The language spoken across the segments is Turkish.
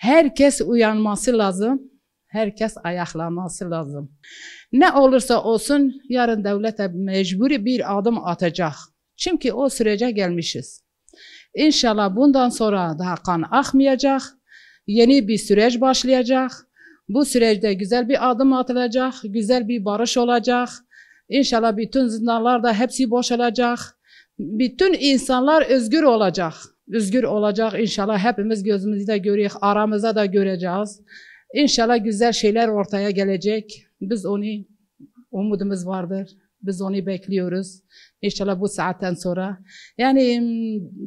Herkes uyanması lazım. Herkes ayaklanması lazım. Ne olursa olsun yarın devlet mecburi bir adım atacak. Çünkü o sürece gelmişiz. İnşallah bundan sonra daha kan akmayacak. Yeni bir süreç başlayacak. Bu süreçte güzel bir adım atılacak. Güzel bir barış olacak. İnşallah bütün zindanlar da hepsi boşalacak. Bütün insanlar özgür olacak. Özgür olacak inşallah. Hepimiz gözümüzde görüyoruz. Aramızda da göreceğiz. İnşallah güzel şeyler ortaya gelecek. Biz onu, umudumuz vardır. Biz onu bekliyoruz. İnşallah bu saatten sonra. Yani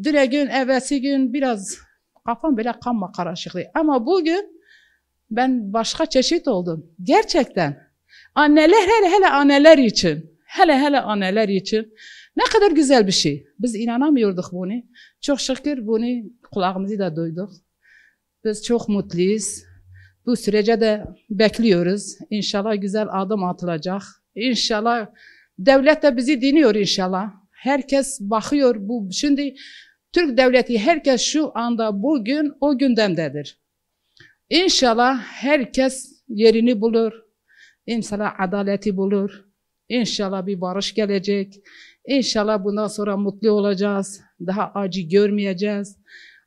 direkt gün, evvelsi gün biraz kafam böyle kanma karışıklığı. Ama bugün ben başka çeşit oldum. Gerçekten. Anneler, hele anneler için. Hele anneler için. Ne kadar güzel bir şey. Biz inanamıyorduk bunu. Çok şükür bunu kulağımızı da duyduk. Biz çok mutluyuz. Bu sürece de bekliyoruz. İnşallah güzel adım atılacak. İnşallah devlet de bizi dinliyor inşallah. Herkes bakıyor. Şimdi Türk devleti herkes şu anda bugün o gündemdedir. İnşallah herkes yerini bulur. İnşallah adaleti bulur. İnşallah bir barış gelecek. İnşallah bundan sonra mutlu olacağız. Daha acı görmeyeceğiz.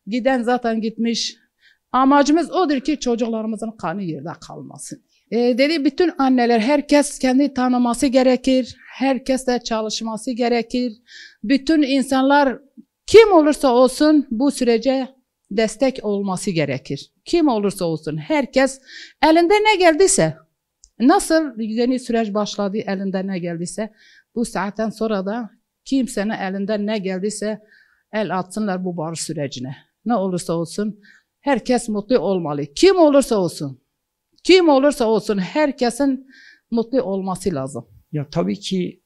Giden zaten gitmiş. Amacımız odur ki çocuklarımızın kanı yerde kalmasın. Dedi bütün anneler, herkes kendi tanıması gerekir. Herkes de çalışması gerekir. Bütün insanlar kim olursa olsun bu sürece destek olması gerekir. Kim olursa olsun herkes elinde ne geldiyse, nasıl yeni süreç başladı elinde ne geldiyse, bu saatten sonra da kimsenin elinden ne geldiyse el atsınlar bu barış sürecine. Ne olursa olsun herkes mutlu olmalı. Kim olursa olsun. Kim olursa olsun herkesin mutlu olması lazım. Ya tabii ki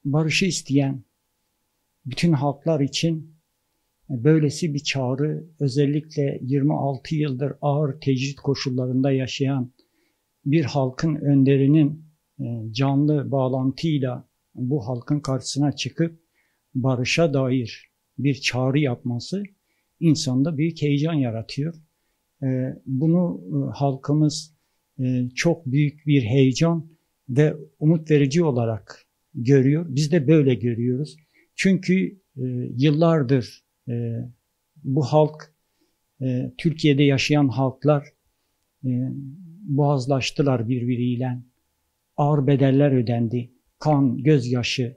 barışı isteyen bütün halklar için böylesi bir çağrı, özellikle 26 yıldır ağır tecrit koşullarında yaşayan bir halkın önderinin canlı bağlantıyla bu halkın karşısına çıkıp barışa dair bir çağrı yapması insanda büyük heyecan yaratıyor. Bunu halkımız çok büyük bir heyecan ve umut verici olarak görüyor. Biz de böyle görüyoruz. Çünkü yıllardır bu halk, Türkiye'de yaşayan halklar boğazlaştılar birbiriyle. Ağır bedeller ödendi. Kan, gözyaşı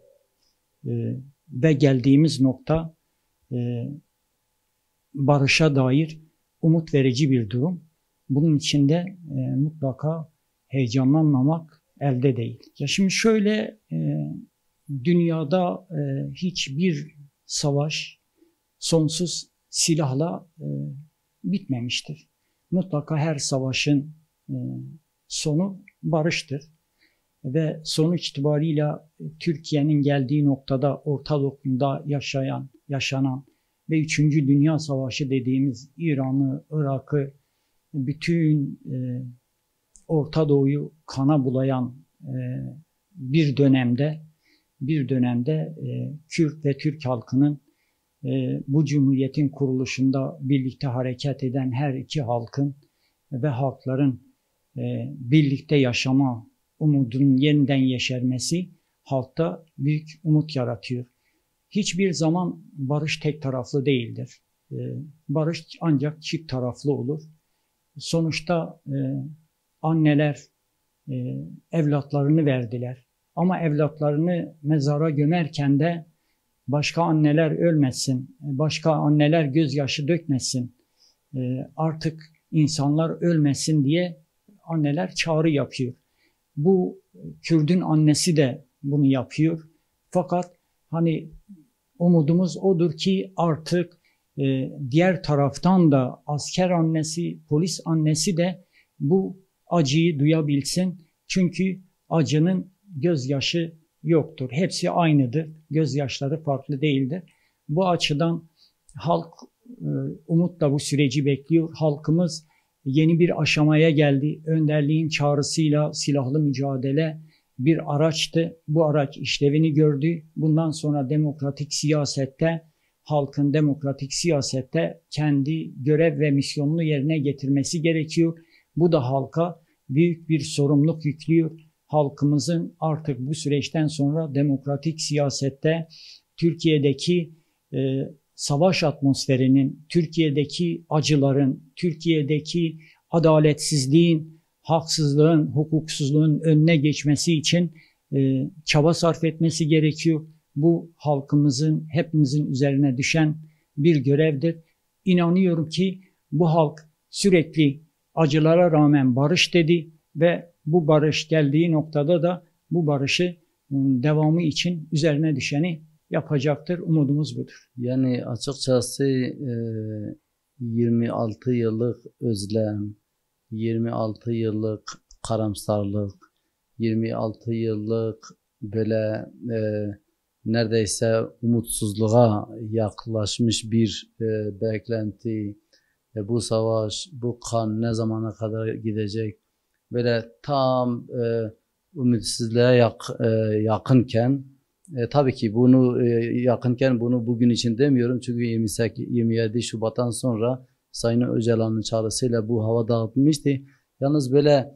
ve geldiğimiz nokta barışa dair umut verici bir durum. Bunun için de mutlaka heyecanlanmamak elde değil. Ya şimdi şöyle, dünyada hiçbir savaş sonsuz silahla bitmemiştir. Mutlaka her savaşın sonu barıştır. Ve sonuç itibariyle Türkiye'nin geldiği noktada Orta Doğu'da yaşanan ve 3. Dünya Savaşı dediğimiz İran'ı, Irak'ı, bütün Orta Doğu'yu kana bulayan bir dönemde Kürt ve Türk halkının bu cumhuriyetin kuruluşunda birlikte hareket eden her iki halkın ve halkların birlikte yaşama umudunun yeniden yeşermesi halkta büyük umut yaratıyor. Hiçbir zaman barış tek taraflı değildir. Barış ancak çift taraflı olur. Sonuçta anneler evlatlarını verdiler. Ama evlatlarını mezara gömerken de başka anneler ölmesin, başka anneler gözyaşı dökmesin, artık insanlar ölmesin diye anneler çağrı yapıyor. Bu Kürt'ün annesi de bunu yapıyor. Fakat hani umudumuz odur ki artık diğer taraftan da asker annesi, polis annesi de bu acıyı duyabilsin. Çünkü acının gözyaşı yoktur. Hepsi aynıdır. Gözyaşları farklı değildir. Bu açıdan halk umutla bu süreci bekliyor. Halkımız yeni bir aşamaya geldi. Önderliğin çağrısıyla silahlı mücadele bir araçtı. Bu araç işlevini gördü. Bundan sonra demokratik siyasette halkın demokratik siyasette kendi görev ve misyonunu yerine getirmesi gerekiyor. Bu da halka büyük bir sorumluluk yüklüyor. Halkımızın artık bu süreçten sonra demokratik siyasette Türkiye'deki savaş atmosferinin, Türkiye'deki acıların, Türkiye'deki adaletsizliğin, haksızlığın, hukuksuzluğun önüne geçmesi için çaba sarf etmesi gerekiyor. Bu halkımızın, hepimizin üzerine düşen bir görevdir. İnanıyorum ki bu halk sürekli acılara rağmen barış dedi ve bu barış geldiği noktada da bu barışı devamı için üzerine düşeni yapacaktır. Umudumuz budur. Yani açıkçası 26 yıllık özlem, 26 yıllık karamsarlık, 26 yıllık böyle neredeyse umutsuzluğa yaklaşmış bir beklenti, bu savaş, bu kan ne zamana kadar gidecek, böyle tam ümitsizliğe yakınken, tabii ki bunu yakınken bunu bugün için demiyorum çünkü 27 Şubat'tan sonra Sayın Öcalan'ın çağrısıyla bu hava dağıtılmıştı. Yalnız böyle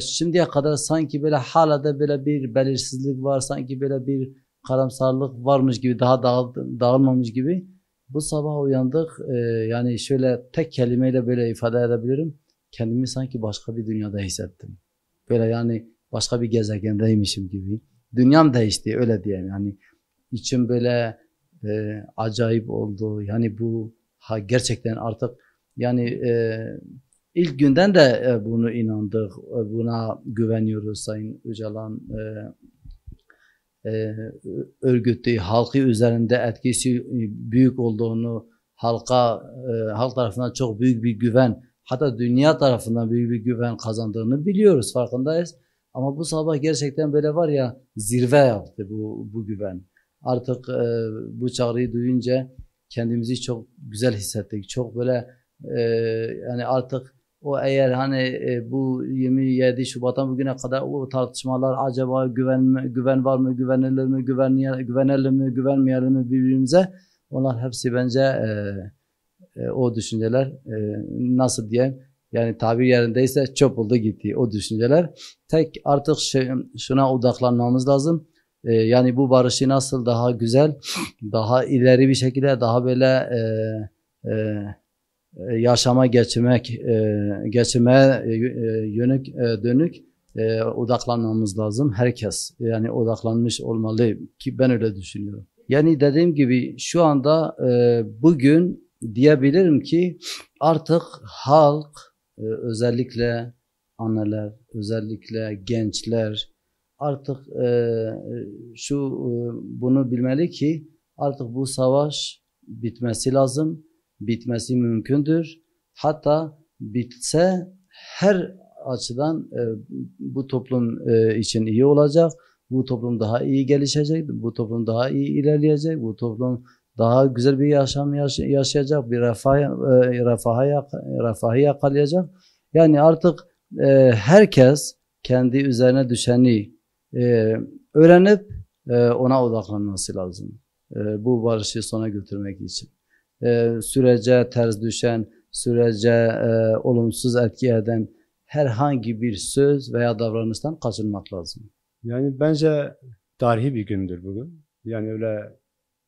şimdiye kadar sanki böyle hala da böyle bir belirsizlik var, sanki böyle bir karamsarlık varmış gibi, daha dağılmamış gibi. Bu sabah uyandık, yani şöyle tek kelimeyle böyle ifade edebilirim. Kendimi sanki başka bir dünyada hissettim. Böyle yani başka bir gezegendeymişim gibi. Dünyam değişti, öyle diyeyim. Yani içim böyle acayip oldu. Yani bu gerçekten artık yani ilk günden de bunu inandık, buna güveniyoruz. Sayın Öcalan örgütü, halkı üzerinde etkisi büyük olduğunu, halk tarafından çok büyük bir güven, hatta dünya tarafından büyük bir güven kazandığını biliyoruz, farkındayız. Ama bu sabah gerçekten böyle var ya, zirve yaptı bu güven. Artık bu çağrıyı duyunca kendimizi çok güzel hissettik. Çok böyle yani artık o eğer hani bu 27 Şubat'tan bugüne kadar o tartışmalar, acaba güven var mı, güvenilir mi, güvenelim mi, güvenmeyelim mi birbirimize, onlar hepsi bence o düşünceler nasıl diyeyim, yani tabir yerindeyse çöp oldu gitti o düşünceler. Tek artık şuna odaklanmamız lazım. Yani bu barışı nasıl daha güzel, daha ileri bir şekilde, daha böyle yaşama geçirmeye dönük odaklanmamız lazım. Herkes yani odaklanmış olmalı ki ben öyle düşünüyorum. Yani dediğim gibi şu anda bugün diyebilirim ki artık halk, özellikle anneler, özellikle gençler artık bunu bilmeli ki artık bu savaş bitmesi lazım. Bitmesi mümkündür. Hatta bitse her açıdan bu toplum için iyi olacak. Bu toplum daha iyi gelişecek. Bu toplum daha iyi ilerleyecek. Bu toplum daha güzel bir yaşam yaşayacak. Bir refahı yakalayacak. Yani artık herkes kendi üzerine düşeni öğrenip ona odaklanması lazım. Bu barışı sona götürmek için. Sürece ters düşen, sürece olumsuz etki eden herhangi bir söz veya davranıştan kaçınmak lazım. Yani bence tarihi bir gündür bugün. Yani öyle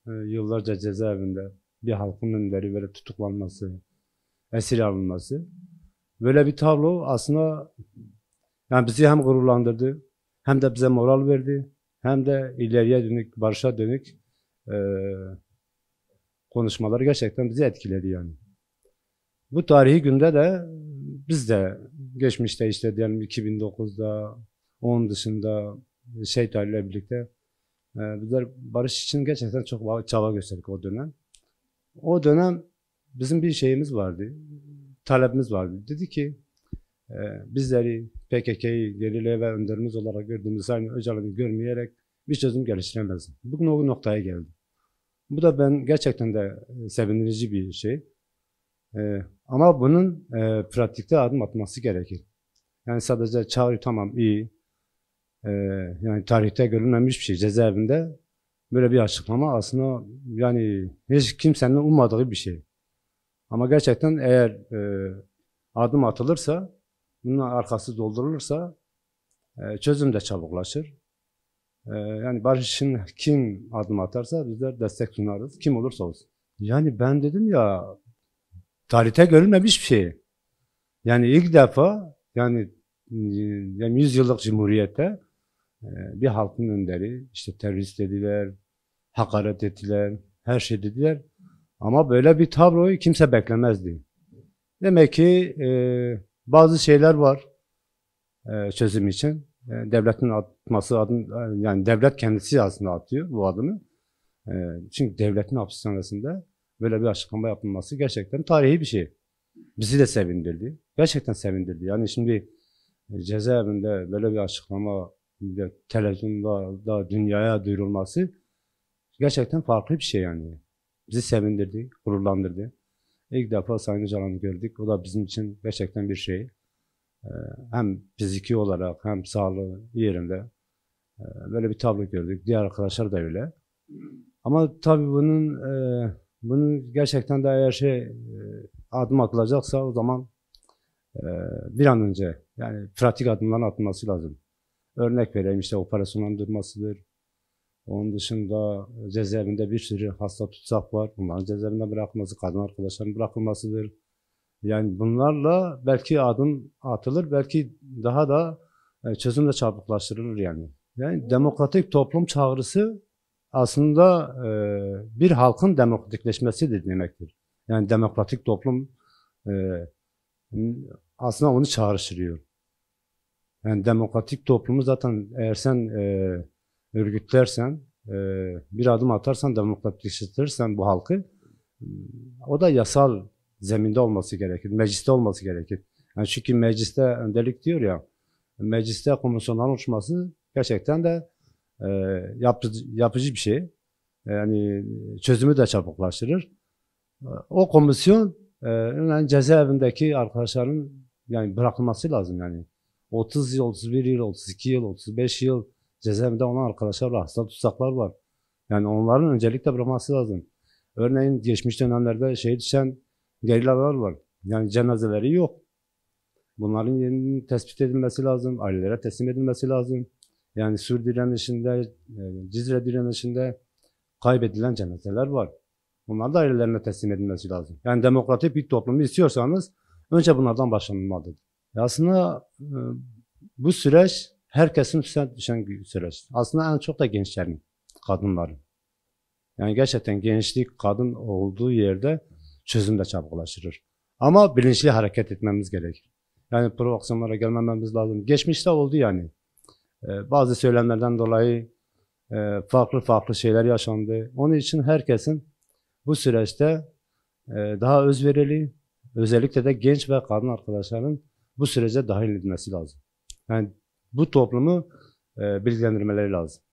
yıllarca cezaevinde bir halkın önleri böyle tutuklanması, esir alınması. Böyle bir tablo aslında yani bizi hem gururlandırdı, hem de bize moral verdi, hem de ileriye dönük, barışa dönük konuşmalar gerçekten bizi etkiledi yani. Bu tarihi günde de biz de geçmişte işte diyelim 2009'da, onun dışında şeylerle birlikte bizler barış için gerçekten çok çaba gösterdik o dönem. O dönem bizim bir şeyimiz vardı, talebimiz vardı. Dedi ki bizleri PKK'yı gerilla ve önderimiz olarak gördüğümüz Sayın Öcalan'ı görmeyerek bir çözüm geliştiremez. Bugün o noktaya geldi. Bu da ben gerçekten de sevindirici bir şey. Ama bunun pratikte adım atması gerekir. Yani sadece çağrı tamam iyi. Yani tarihte görülmemiş bir şey. Cezaevinde böyle bir açıklama aslında yani hiç kimsenin ummadığı bir şey. Ama gerçekten eğer adım atılırsa, bunun arkası doldurulursa çözüm de çabuklaşır. Yani barış için kim adım atarsa bizler destek sunarız. Kim olursa olsun. Yani ben dedim ya, tarihte görülmemiş bir şey. Yani ilk defa yani 100 yıllık cumhuriyette bir halkın önderi işte terörist dediler, hakaret ettiler, her şey dediler. Ama böyle bir tabloyu kimse beklemezdi. Demek ki bazı şeyler var çözüm için. Devletin atması yani devlet kendisi aslında atıyor bu adımı. Çünkü devletin hapishanesinde böyle bir açıklama yapılması gerçekten tarihi bir şey. Bizi de sevindirdi. Gerçekten sevindirdi. Yani şimdi cezaevinde böyle bir açıklama televizyonda da dünyaya duyurulması gerçekten farklı bir şey yani. Bizi sevindirdi, gururlandırdı. İlk defa Sayın Öcalan'ı gördük. O da bizim için gerçekten bir şey. Hem fiziki olarak hem sağlığı yerinde böyle bir tablo gördük. Diğer arkadaşlar da öyle. Ama tabii bunun gerçekten de eğer adım atılacaksa o zaman bir an önce yani pratik adımların atılması lazım. Örnek vereyim işte operasyonların durmasıdır. Onun dışında cezaevinde bir sürü hasta tutsak var. Bunların cezaevinde bırakılması, kadın arkadaşların bırakılmasıdır. Yani bunlarla belki adım atılır, belki daha da çözüm de çabuklaştırılır yani. Yani demokratik toplum çağrısı aslında bir halkın demokratikleşmesidir demektir. Yani demokratik toplum aslında onu çağrıştırıyor. Yani demokratik toplumu zaten eğer sen örgütlersen, bir adım atarsan, demokratikleştirirsen bu halkı, o da yasal zeminde olması gerekir, mecliste olması gerekir. Yani çünkü mecliste önderlik diyor ya, mecliste komisyonların oluşması gerçekten de yapıcı bir şey. Yani çözümü de çabuklaştırır. O komisyon yani cezaevindeki arkadaşların yani bırakılması lazım yani. 30 yıl, 31 yıl, 32 yıl, 35 yıl cezaevinde olan arkadaşlar var, hasta tutsaklar var. Yani onların öncelikle bırakması lazım. Örneğin geçmiş dönemlerde şehit düşen gerillalar var. Yani cenazeleri yok. Bunların yerinin tespit edilmesi lazım, ailelere teslim edilmesi lazım. Yani Sur direnişinde, Cizre direnişinde kaybedilen cenazeler var. Bunlar da ailelerine teslim edilmesi lazım. Yani demokratik bir toplumu istiyorsanız önce bunlardan başlanmalıdır. Aslında bu süreç herkesin üstüne düşen bir süreç. Aslında en çok da gençlerin, kadınların. Yani gerçekten gençlik, kadın olduğu yerde çözüm de çabuklaştırır. Ama bilinçli hareket etmemiz gerekir. Yani provokasyonlara gelmememiz lazım. Geçmişte oldu yani. Bazı söylemlerden dolayı farklı şeyler yaşandı. Onun için herkesin bu süreçte daha özverili, özellikle de genç ve kadın arkadaşların bu sürece dahil edilmesi lazım. Yani bu toplumu bilgilendirmeleri lazım.